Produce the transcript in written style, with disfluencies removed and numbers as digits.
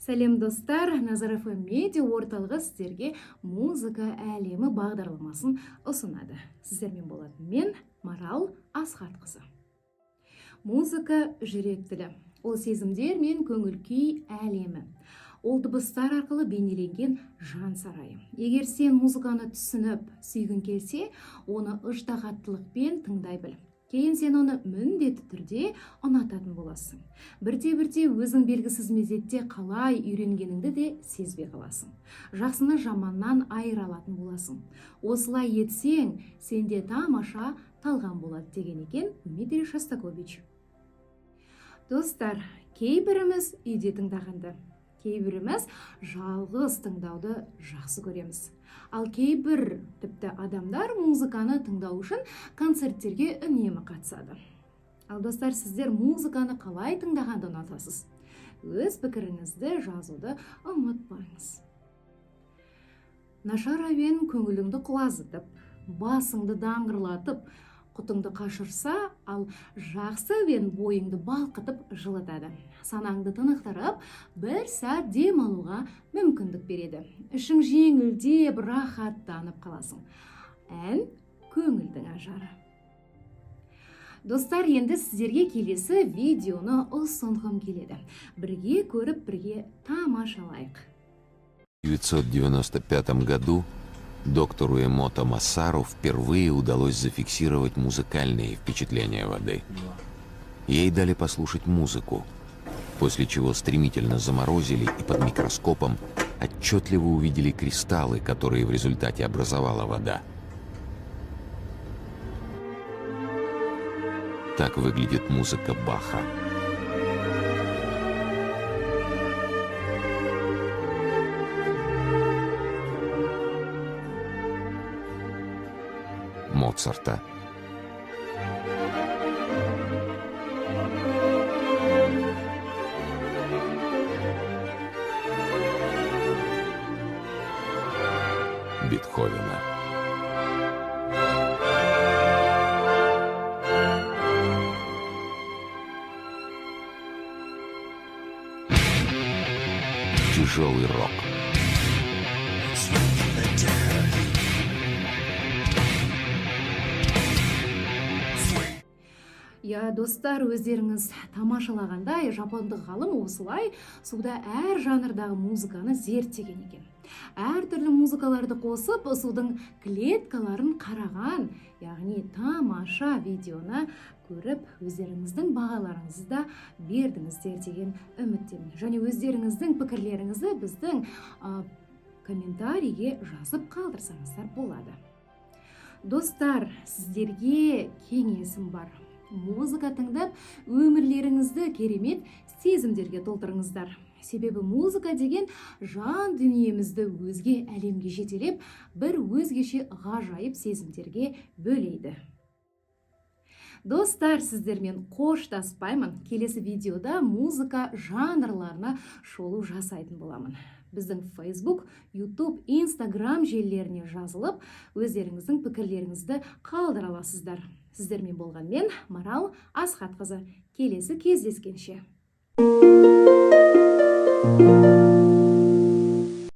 Сәлем достар, Назар ФМ медиа орталығы сіздерге музыка әлемі бағдарламасын ұсынады. Сіздермен болады мен, Марал Асхатқызы. Музыка жүрек тілі. Ол сезімдер мен көңіл-күй әлемі. Ол дыбыстар арқылы бейнеленген жан сарайы. Егер сен музыканы түсініп, сүйгің келсе, оны ыждағаттылықпен тыңдай біл. Кейін сен оны міндетті түрде ұнататын боласың. Бірте-бірте өзің белгісіз мезетте қалай үйренгеніңді де сезбей қаласың. Жақсыны жаманнан айыра алатын боласың. Осылай етсең, сенде тамаша талғам болады деген екен Дмитрий Шостакович. Достар, кейбіріміз үйде тыңдағанды, кейбіріміз жалғыз тыңдауды жақсы көреміз. Ал кейбір тіпті адамдар музыканы тыңдау үшін концерттерге үнемі қатысады. Ал достар, сіздер музыканы қалай тыңдағанды ұнатасыз? Өз пікіріңізді жазуды ұмытпаңыз. Нашар әуен көңіліңді құлазытып, басыңды даңғырлатып, құтыңды қашырса, ал жақсы әуен бойыңды балқытып жылытады. Санаңды тынықтырып, бір сәт дем алуға мүмкіндік береді. Ішің жеңілдеп, рахаттанып қаласың. Ән көңілдің ажары. Достар, енді сіздерге келесі видеоны ұсынғым келеді. Бірге көріп, бірге тамашалайық. В 1995 году доктору Эмото Массару впервые удалось зафиксировать музыкальные впечатления воды. Ей дали послушать музыку, после чего стремительно заморозили и под микроскопом отчетливо увидели кристаллы, которые в результате образовала вода. Так выглядит музыка Баха. Моцарта. Бетховена. Тяжелый рок. Достар, өздеріңіз тамашалағандай, жапондық ғалым осылай суда әр жанрдағы музыканы зерттеген екен. Әр түрлі музыкаларды қосып, судың клеткаларын қараған, яғни тамаша видеоны көріп, өздеріңіздің бағаларыңызды да бердіңіздер деген үміттемін. Және өздеріңіздің пікірлеріңізді біздің комментарийге жазып қалдырсаңыздар болады. Достар, сіздерге кеңесім бар. Музыка тыңдап, өмірлеріңізді керемет сезімдерге толтырыңыздар. Себебі музыка деген жан дүниемізді өзге әлемге жетелеп, бір өзгеше ғажайып сезімдерге бөлейді. Достар, сіздермен қоштаспаймын. Келесі видеода музыка жанрларына шолу жасайтын боламын. Біздің Facebook, YouTube, Instagram желілеріне жазылып, өздеріңіздің пікірлеріңізді қалдыра аласыздар. Сіздермен болған мен, Марал Асхатқызы. Келесі кездескенше.